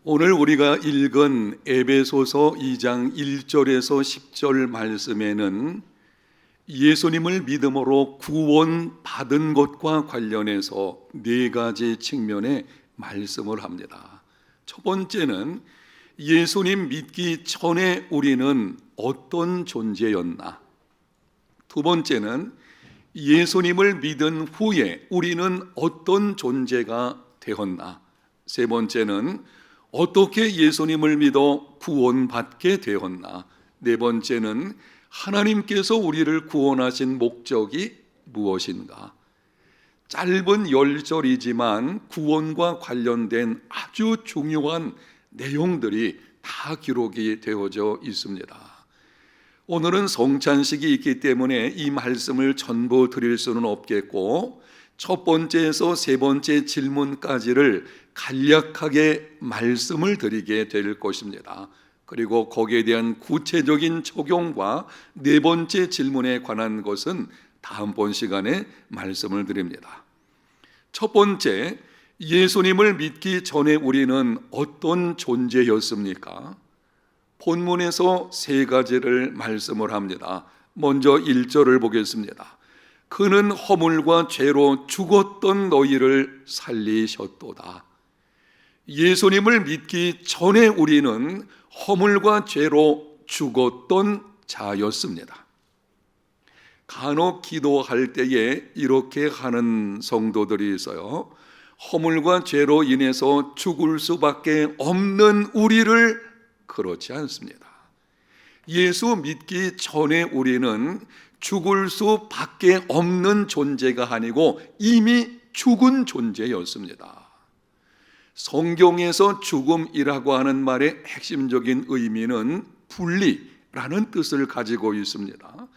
오늘 우리가 읽은 에베소서 2장 1절에서 10절 말씀에는 예수님을 믿음으로 구원받은 것과 관련해서 네 가지 측면의 말씀을 합니다. 첫 번째는 예수님 믿기 전에 우리는 어떤 존재였나? 두 번째는 예수님을 믿은 후에 우리는 어떤 존재가 되었나? 세 번째는 어떻게 예수님을 믿어 구원받게 되었나? 네 번째는 하나님께서 우리를 구원하신 목적이 무엇인가? 짧은 10절이지만 구원과 관련된 아주 중요한 내용들이 다 기록이 되어져 있습니다. 오늘은 성찬식이 있기 때문에 이 말씀을 전부 드릴 수는 없겠고, 첫 번째에서 세 번째 질문까지를 간략하게 말씀을 드리게 될 것입니다. 그리고 거기에 대한 구체적인 적용과 네 번째 질문에 관한 것은 다음번 시간에 말씀을 드립니다. 첫 번째, 예수님을 믿기 전에 우리는 어떤 존재였습니까? 본문에서 세 가지를 말씀을 합니다. 먼저 1절을 보겠습니다. 그는 허물과 죄로 죽었던 너희를 살리셨도다. 예수님을 믿기 전에 우리는 허물과 죄로 죽었던 자였습니다. 간혹 기도할 때에 이렇게 하는 성도들이 있어요. 허물과 죄로 인해서 죽을 수밖에 없는 우리를, 그렇지 않습니다. 예수 믿기 전에 우리는 죽을 수밖에 없는 존재가 아니고 이미 죽은 존재였습니다. 성경에서 죽음이라고 하는 말의 핵심적인 의미는 분리라는 뜻을 가지고 있습니다.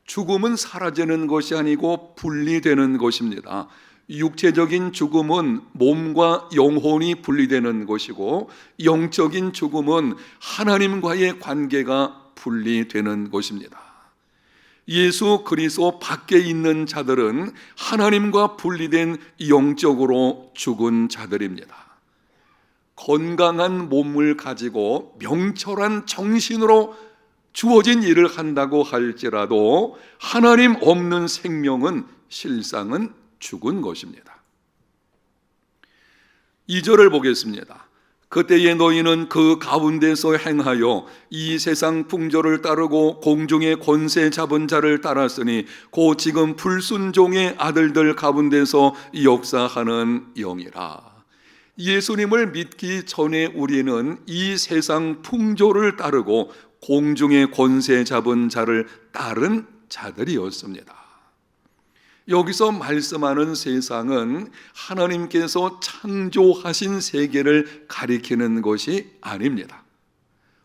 죽음은 사라지는 것이 아니고 분리되는 것입니다. 육체적인 죽음은 몸과 영혼이 분리되는 것이고, 영적인 죽음은 하나님과의 관계가 분리되는 것입니다. 예수 그리스도 밖에 있는 자들은 하나님과 분리된 영적으로 죽은 자들입니다. 건강한 몸을 가지고 명철한 정신으로 주어진 일을 한다고 할지라도 하나님 없는 생명은 실상은 죽은 것입니다. 2절을 보겠습니다. 그때에 너희는 그 가운데서 행하여 이 세상 풍조를 따르고 공중의 권세 잡은 자를 따랐으니 곧 지금 불순종의 아들들 가운데서 역사하는 영이라. 예수님을 믿기 전에 우리는 이 세상 풍조를 따르고 공중의 권세 잡은 자를 따른 자들이었습니다. 여기서 말씀하는 세상은 하나님께서 창조하신 세계를 가리키는 것이 아닙니다.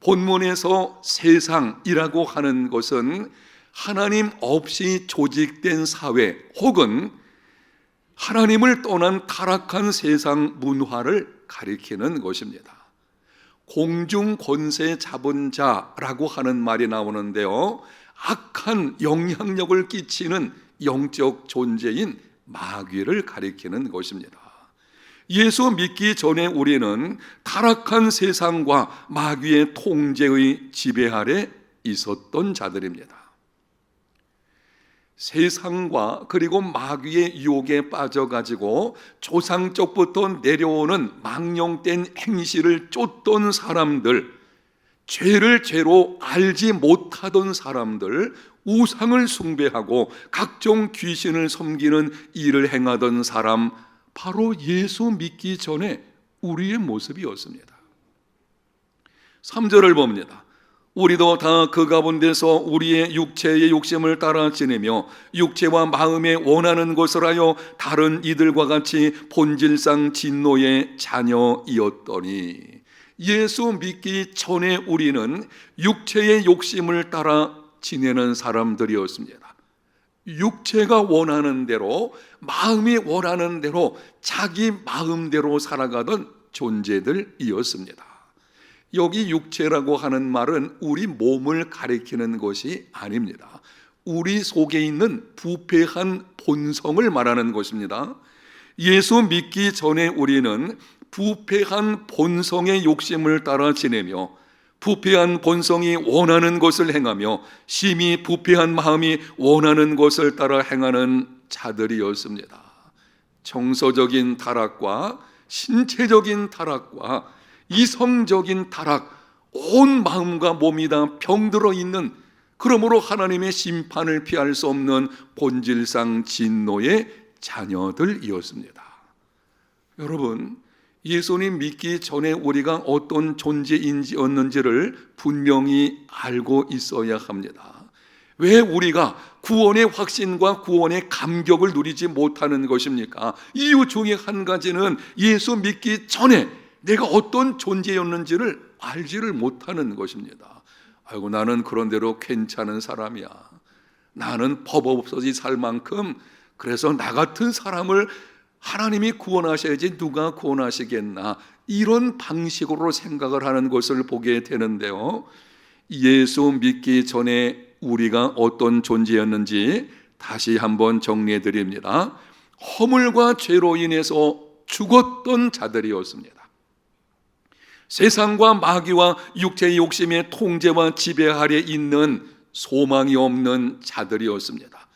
본문에서 세상이라고 하는 것은 하나님 없이 조직된 사회 혹은 하나님을 떠난 타락한 세상 문화를 가리키는 것입니다. 공중 권세 잡은 자라고 하는 말이 나오는데요, 악한 영향력을 끼치는 영적 존재인 마귀를 가리키는 것입니다. 예수 믿기 전에 우리는 타락한 세상과 마귀의 통제의 지배 아래 있었던 자들입니다. 세상과 그리고 마귀의 유혹에 빠져가지고 조상적부터 내려오는 망령된 행실을 쫓던 사람들, 죄를 죄로 알지 못하던 사람들, 우상을 숭배하고 각종 귀신을 섬기는 일을 행하던 사람, 바로 예수 믿기 전에 우리의 모습이었습니다. 3절을 봅니다. 우리도 다 그 가운데서 우리의 육체의 욕심을 따라 지내며 육체와 마음에 원하는 것을 하여 다른 이들과 같이 본질상 진노의 자녀이었더니, 예수 믿기 전에 우리는 육체의 욕심을 따라 지내는 사람들이었습니다. 육체가 원하는 대로, 마음이 원하는 대로 자기 마음대로 살아가던 존재들이었습니다. 여기 육체라고 하는 말은 우리 몸을 가리키는 것이 아닙니다. 우리 속에 있는 부패한 본성을 말하는 것입니다. 예수 믿기 전에 우리는 부패한 본성의 욕심을 따라 지내며 부패한 본성이 원하는 것을 행하며 심히 부패한 마음이 원하는 것을 따라 행하는 자들이었습니다. 정서적인 타락과 신체적인 타락과 이성적인 타락, 온 마음과 몸이 다 병들어 있는, 그러므로 하나님의 심판을 피할 수 없는 본질상 진노의 자녀들이었습니다. 여러분, 예수님 믿기 전에 우리가 어떤 존재인지였는지를 분명히 알고 있어야 합니다. 왜 우리가 구원의 확신과 구원의 감격을 누리지 못하는 것입니까? 이유 중에 한 가지는 예수 믿기 전에 내가 어떤 존재였는지를 알지를 못하는 것입니다. 아이고, 나는 그런대로 괜찮은 사람이야. 나는 법 없어지 살 만큼, 그래서 나 같은 사람을 하나님이 구원하셔야지 누가 구원하시겠나, 이런 방식으로 생각을 하는 것을 보게 되는데요, 예수 믿기 전에 우리가 어떤 존재였는지 다시 한번 정리해 드립니다. 허물과 죄로 인해서 죽었던 자들이었습니다. 세상과 마귀와 육체의 욕심의 통제와 지배 아래 있는 소망이 없는 자들이었습니다.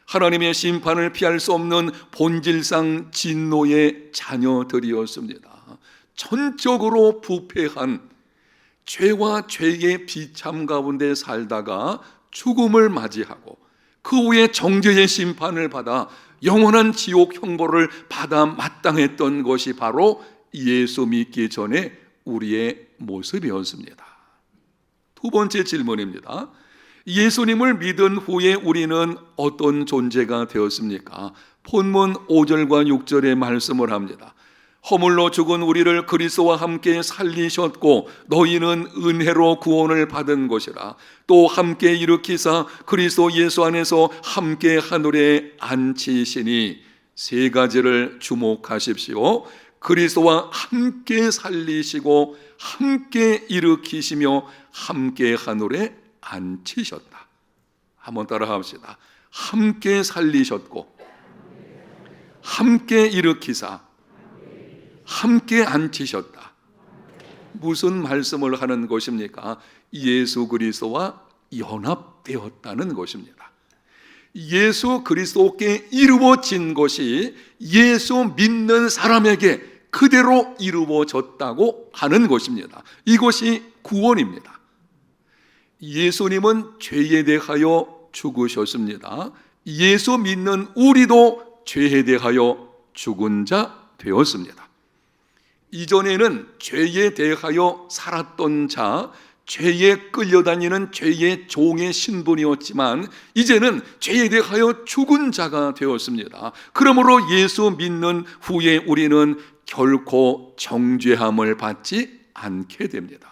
하나님의 심판을 피할 수 없는 본질상 진노의 자녀들이었습니다. 전적으로 부패한 죄와 죄의 비참 가운데 살다가 죽음을 맞이하고 그 후에 정죄의 심판을 받아 영원한 지옥 형벌을 받아 마땅했던 것이 바로 예수 믿기 전에 우리의 모습이었습니다. 두 번째 질문입니다. 예수님을 믿은 후에 우리는 어떤 존재가 되었습니까? 본문 5절과 6절의 말씀을 합니다. 허물로 죽은 우리를 그리스도와 함께 살리셨고 너희는 은혜로 구원을 받은 것이라. 또 함께 일으키사 그리스도 예수 안에서 함께 하늘에 앉히시니. 세 가지를 주목하십시오. 그리스도와 함께 살리시고 함께 일으키시며 함께 하늘에 앉히셨다. 한번 따라 합시다. 함께 살리셨고 함께 일으키사 함께 앉히셨다. 무슨 말씀을 하는 것입니까? 예수 그리스도와 연합되었다는 것입니다. 예수 그리스도께 이루어진 것이 예수 믿는 사람에게 그대로 이루어졌다고 하는 것입니다. 이것이 구원입니다. 예수님은 죄에 대하여 죽으셨습니다. 예수 믿는 우리도 죄에 대하여 죽은 자 되었습니다. 이전에는 죄에 대하여 살았던 자, 죄에 끌려다니는 죄의 종의 신분이었지만 이제는 죄에 대하여 죽은 자가 되었습니다. 그러므로 예수 믿는 후에 우리는 결코 정죄함을 받지 않게 됩니다.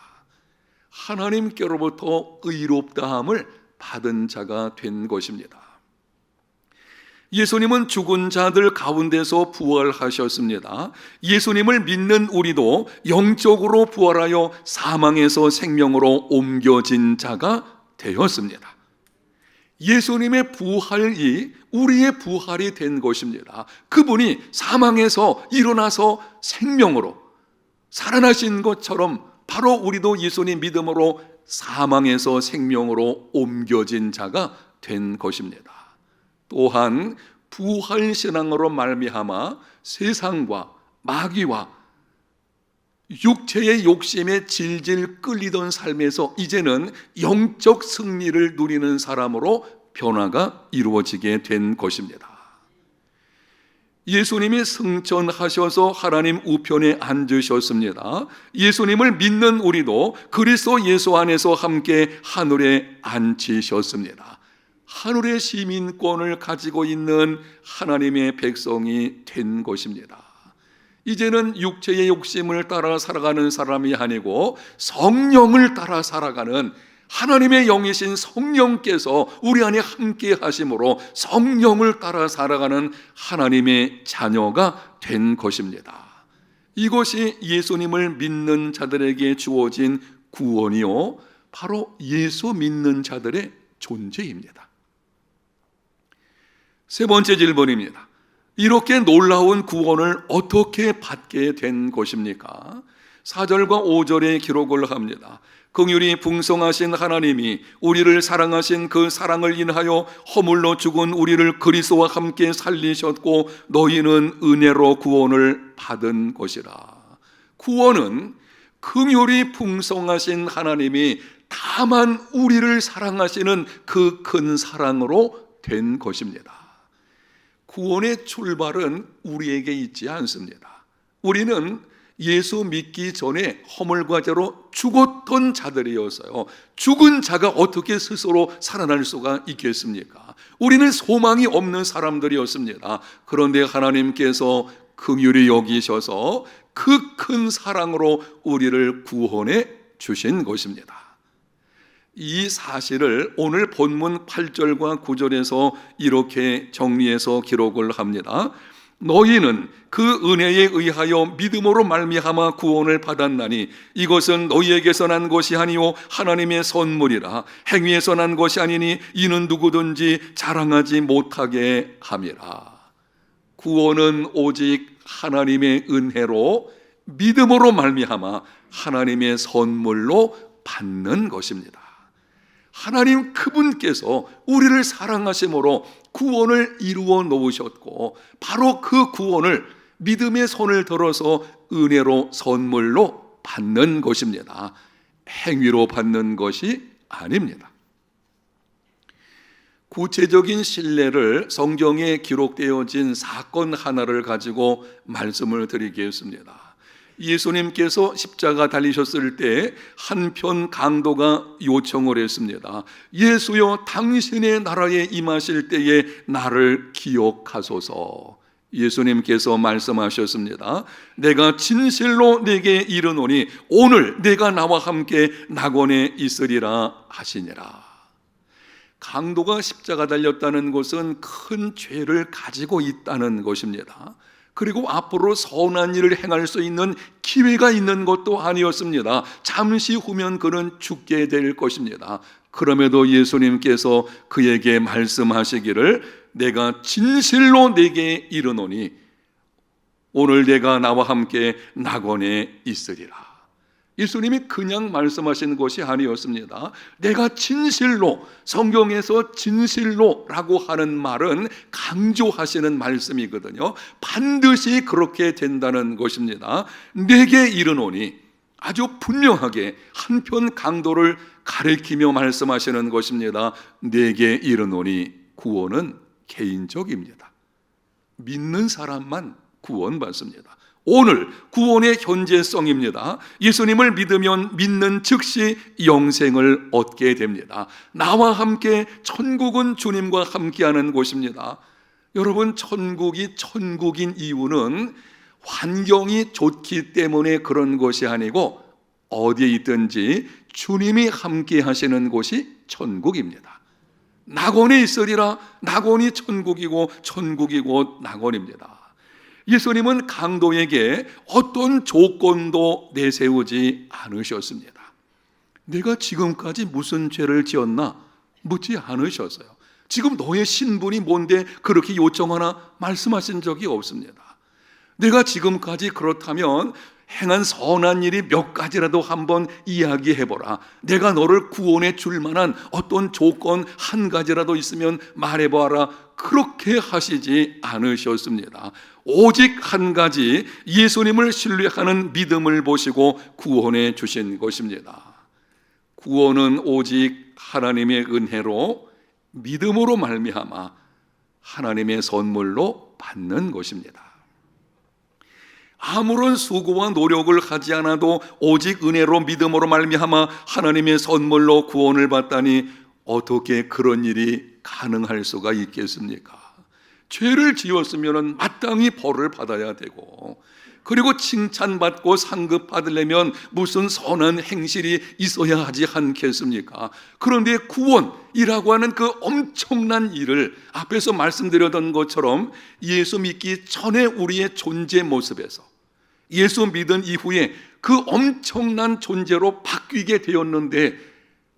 하나님께로부터 의롭다함을 받은 자가 된 것입니다. 예수님은 죽은 자들 가운데서 부활하셨습니다. 예수님을 믿는 우리도 영적으로 부활하여 사망에서 생명으로 옮겨진 자가 되었습니다. 예수님의 부활이 우리의 부활이 된 것입니다. 그분이 사망에서 일어나서 생명으로 살아나신 것처럼 바로 우리도 예수님 믿음으로 사망에서 생명으로 옮겨진 자가 된 것입니다. 또한 부활신앙으로 말미암아 세상과 마귀와 육체의 욕심에 질질 끌리던 삶에서 이제는 영적 승리를 누리는 사람으로 변화가 이루어지게 된 것입니다. 예수님이 승천하셔서 하나님 우편에 앉으셨습니다. 예수님을 믿는 우리도 그리스도 예수 안에서 함께 하늘에 앉히셨습니다. 하늘의 시민권을 가지고 있는 하나님의 백성이 된 것입니다. 이제는 육체의 욕심을 따라 살아가는 사람이 아니고 성령을 따라 살아가는 하나님의 영이신 성령께서 우리 안에 함께 하심으로 성령을 따라 살아가는 하나님의 자녀가 된 것입니다. 이것이 예수님을 믿는 자들에게 주어진 구원이요, 바로 예수 믿는 자들의 존재입니다. 세 번째 질문입니다. 이렇게 놀라운 구원을 어떻게 받게 된 것입니까? 4절과 5절에 기록을 합니다. 긍휼이 풍성하신 하나님이 우리를 사랑하신 그 사랑을 인하여 허물로 죽은 우리를 그리스도와 함께 살리셨고 너희는 은혜로 구원을 받은 것이라. 구원은 긍휼이 풍성하신 하나님이 다만 우리를 사랑하시는 그 큰 사랑으로 된 것입니다. 구원의 출발은 우리에게 있지 않습니다. 우리는 예수 믿기 전에 허물과 죄로 죽었던 자들이었어요. 죽은 자가 어떻게 스스로 살아날 수가 있겠습니까? 우리는 소망이 없는 사람들이었습니다. 그런데 하나님께서 긍휼히 여기셔서 그 큰 사랑으로 우리를 구원해 주신 것입니다. 이 사실을 오늘 본문 8절과 9절에서 이렇게 정리해서 기록을 합니다. 너희는 그 은혜에 의하여 믿음으로 말미암아 구원을 받았나니 이것은 너희에게서 난 것이 아니요 하나님의 선물이라. 행위에서 난 것이 아니니 이는 누구든지 자랑하지 못하게 함이라. 구원은 오직 하나님의 은혜로 믿음으로 말미암아 하나님의 선물로 받는 것입니다. 하나님 그분께서 우리를 사랑하심으로 구원을 이루어 놓으셨고 바로 그 구원을 믿음의 손을 들어서 은혜로 선물로 받는 것입니다. 행위로 받는 것이 아닙니다. 구체적인 신뢰를 성경에 기록되어진 사건 하나를 가지고 말씀을 드리겠습니다. 예수님께서 십자가 달리셨을 때 한편 강도가 요청을 했습니다. 예수여, 당신의 나라에 임하실 때에 나를 기억하소서. 예수님께서 말씀하셨습니다. 내가 진실로 네게 이르노니 오늘 내가 나와 함께 낙원에 있으리라 하시니라. 강도가 십자가 달렸다는 것은 큰 죄를 가지고 있다는 것입니다. 그리고 앞으로 선한 일을 행할 수 있는 기회가 있는 것도 아니었습니다. 잠시 후면 그는 죽게 될 것입니다. 그럼에도 예수님께서 그에게 말씀하시기를 내가 진실로 네게 이르노니 오늘 내가 나와 함께 낙원에 있으리라. 예수님이 그냥 말씀하신 것이 아니었습니다. 내가 진실로, 성경에서 진실로라고 하는 말은 강조하시는 말씀이거든요. 반드시 그렇게 된다는 것입니다. 내게 이르노니 아주 분명하게 한편 강도를 가리키며 말씀하시는 것입니다. 내게 이르노니 구원은 개인적입니다. 믿는 사람만 구원받습니다. 오늘 구원의 현재성입니다. 예수님을 믿으면 믿는 즉시 영생을 얻게 됩니다. 나와 함께 천국은 주님과 함께하는 곳입니다. 여러분, 천국이 천국인 이유는 환경이 좋기 때문에 그런 것이 아니고 어디에 있든지 주님이 함께 하시는 곳이 천국입니다. 낙원에 있으리라. 낙원이 천국이고 천국이 곧 낙원입니다. 예수님은 강도에게 어떤 조건도 내세우지 않으셨습니다. 내가 지금까지 무슨 죄를 지었나 묻지 않으셨어요. 지금 너의 신분이 뭔데 그렇게 요청하나 말씀하신 적이 없습니다. 내가 지금까지 그렇다면 행한 선한 일이 몇 가지라도 한번 이야기해보라. 내가 너를 구원해 줄 만한 어떤 조건 한 가지라도 있으면 말해보아라. 그렇게 하시지 않으셨습니다. 오직 한 가지, 예수님을 신뢰하는 믿음을 보시고 구원해 주신 것입니다. 구원은 오직 하나님의 은혜로 믿음으로 말미암아 하나님의 선물로 받는 것입니다. 아무런 수고와 노력을 하지 않아도 오직 은혜로 믿음으로 말미암아 하나님의 선물로 구원을 받다니 어떻게 그런 일이 가능할 수가 있겠습니까? 죄를 지었으면 마땅히 벌을 받아야 되고, 그리고 칭찬받고 상급 받으려면 무슨 선한 행실이 있어야 하지 않겠습니까? 그런데 구원이라고 하는 그 엄청난 일을 앞에서 말씀드렸던 것처럼 예수 믿기 전에 우리의 존재 모습에서 예수 믿은 이후에 그 엄청난 존재로 바뀌게 되었는데,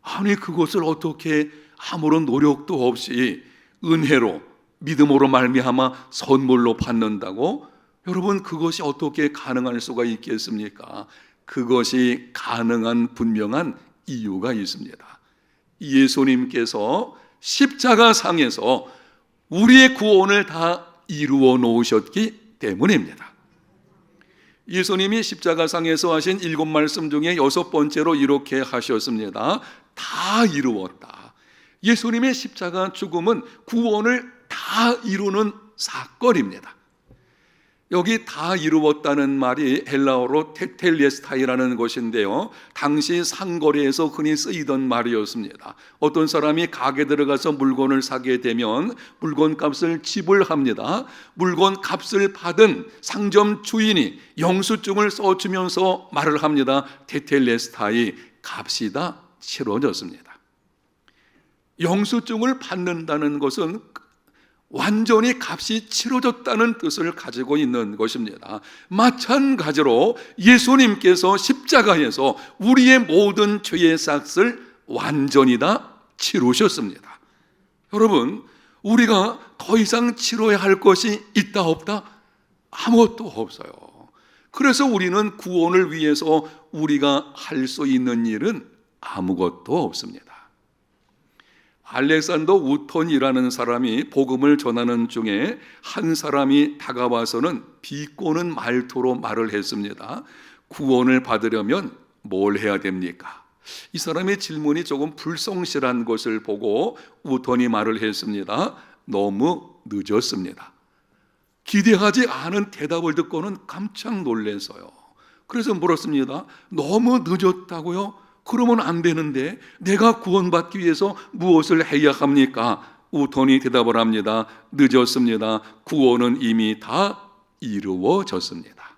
아니 그것을 어떻게 아무런 노력도 없이 은혜로 믿음으로 말미암아 선물로 받는다고? 여러분, 그것이 어떻게 가능할 수가 있겠습니까? 그것이 가능한 분명한 이유가 있습니다. 예수님께서 십자가상에서 우리의 구원을 다 이루어 놓으셨기 때문입니다. 예수님이 십자가상에서 하신 7말씀 중에 6번째로 이렇게 하셨습니다. 다 이루었다. 예수님의 십자가 죽음은 구원을 다 이루는 사건입니다. 여기 다 이루었다는 말이 헬라어로 테텔레스타이라는 것인데요, 당시 상거래에서 흔히 쓰이던 말이었습니다. 어떤 사람이 가게 들어가서 물건을 사게 되면 물건값을 지불합니다. 물건값을 받은 상점 주인이 영수증을 써주면서 말을 합니다. 테텔레스타이, 값이 다 치러졌습니다. 영수증을 받는다는 것은 완전히 값이 치러졌다는 뜻을 가지고 있는 것입니다. 마찬가지로 예수님께서 십자가에서 우리의 모든 죄의 삭을 완전히 다 치르셨습니다. 여러분, 우리가 더 이상 치러야 할 것이 있다 없다? 아무것도 없어요. 그래서 우리는 구원을 위해서 우리가 할 수 있는 일은 아무것도 없습니다. 알렉산더 우턴이라는 사람이 복음을 전하는 중에 한 사람이 다가와서는 비꼬는 말투로 말을 했습니다. 구원을 받으려면 뭘 해야 됩니까? 이 사람의 질문이 조금 불성실한 것을 보고 우턴이 말을 했습니다. 너무 늦었습니다. 기대하지 않은 대답을 듣고는 깜짝 놀라서요. 그래서 물었습니다. 너무 늦었다고요? 그러면 안 되는데 내가 구원받기 위해서 무엇을 해야 합니까? 우턴이 대답을 합니다. 늦었습니다. 구원은 이미 다 이루어졌습니다.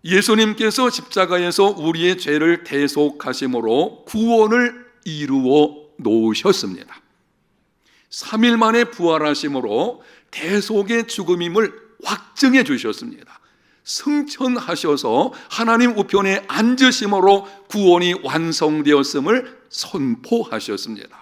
예수님께서 십자가에서 우리의 죄를 대속하심으로 구원을 이루어 놓으셨습니다. 3일 만에 부활하심으로 대속의 죽음임을 확증해 주셨습니다. 승천하셔서 하나님 우편에 앉으심으로 구원이 완성되었음을 선포하셨습니다.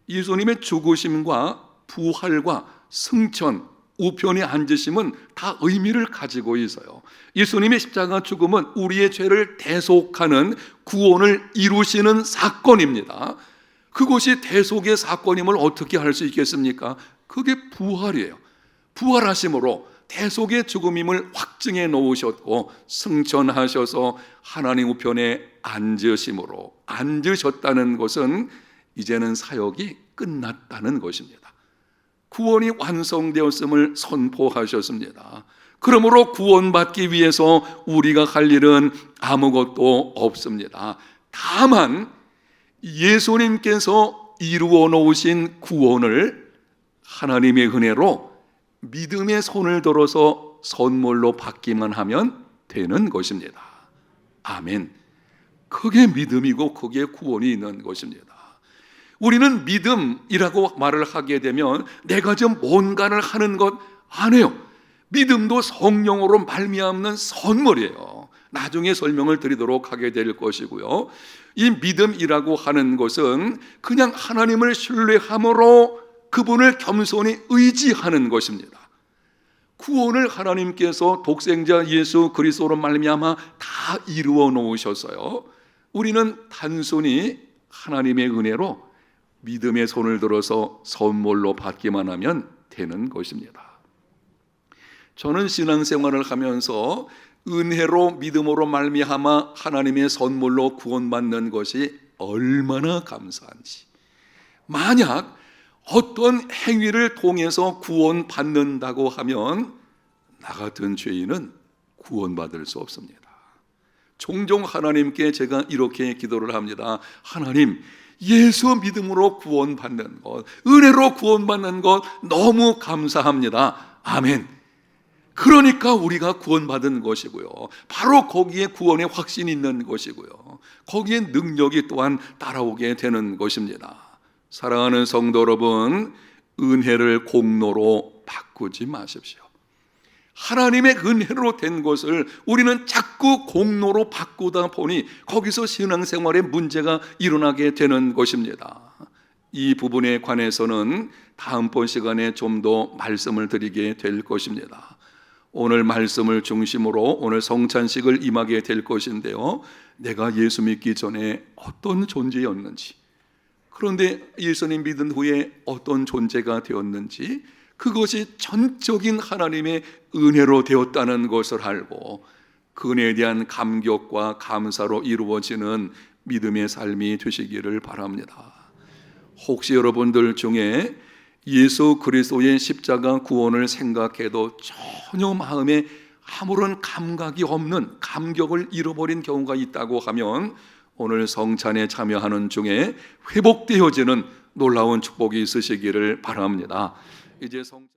예수님의 죽으심과 부활과 승천, 우편에 앉으심은 다 의미를 가지고 있어요. 예수님의 십자가 죽음은 우리의 죄를 대속하는 구원을 이루시는 사건입니다. 그것이 대속의 사건임을 어떻게 할 수 있겠습니까? 그게 부활이에요. 부활하심으로 대속의 죽음임을 확증해 놓으셨고 승천하셔서 하나님 우편에 앉으심으로, 앉으셨다는 것은 이제는 사역이 끝났다는 것입니다. 구원이 완성되었음을 선포하셨습니다. 그러므로 구원받기 위해서 우리가 할 일은 아무것도 없습니다. 다만 예수님께서 이루어 놓으신 구원을 하나님의 은혜로 믿음의 손을 들어서 선물로 받기만 하면 되는 것입니다. 아멘. 그게 믿음이고 그게 구원이 있는 것입니다. 우리는 믿음이라고 말을 하게 되면 내가 좀 뭔가를 하는 것 아니에요. 믿음도 성령으로 말미암는 선물이에요. 나중에 설명을 드리도록 하게 될 것이고요. 이 믿음이라고 하는 것은 그냥 하나님을 신뢰함으로 그분을 겸손히 의지하는 것입니다. 구원을 하나님께서 독생자 예수 그리스도로 말미암아 다 이루어 놓으셨어요. 우리는 단순히 하나님의 은혜로 믿음의 손을 들어서 선물로 받기만 하면 되는 것입니다. 저는 신앙생활을 하면서 은혜로 믿음으로 말미암아 하나님의 선물로 구원받는 것이 얼마나 감사한지, 만약 어떤 행위를 통해서 구원받는다고 하면 나 같은 죄인은 구원받을 수 없습니다. 종종 하나님께 제가 이렇게 기도를 합니다. 하나님, 예수 믿음으로 구원받는 것, 은혜로 구원받는 것 너무 감사합니다. 아멘. 그러니까 우리가 구원받은 것이고요. 바로 거기에 구원의 확신이 있는 것이고요. 거기에 능력이 또한 따라오게 되는 것입니다. 사랑하는 성도 여러분, 은혜를 공로로 바꾸지 마십시오. 하나님의 은혜로 된 것을 우리는 자꾸 공로로 바꾸다 보니 거기서 신앙생활에 문제가 일어나게 되는 것입니다. 이 부분에 관해서는 다음번 시간에 좀 더 말씀을 드리게 될 것입니다. 오늘 말씀을 중심으로 오늘 성찬식을 임하게 될 것인데요, 내가 예수 믿기 전에 어떤 존재였는지, 그런데 예수님 믿은 후에 어떤 존재가 되었는지, 그것이 전적인 하나님의 은혜로 되었다는 것을 알고 그 은혜에 대한 감격과 감사로 이루어지는 믿음의 삶이 되시기를 바랍니다. 혹시 여러분들 중에 예수 그리스도의 십자가 구원을 생각해도 전혀 마음에 아무런 감각이 없는, 감격을 잃어버린 경우가 있다고 하면 오늘 성찬에 참여하는 중에 회복되어지는 놀라운 축복이 있으시기를 바랍니다. 이제 성찬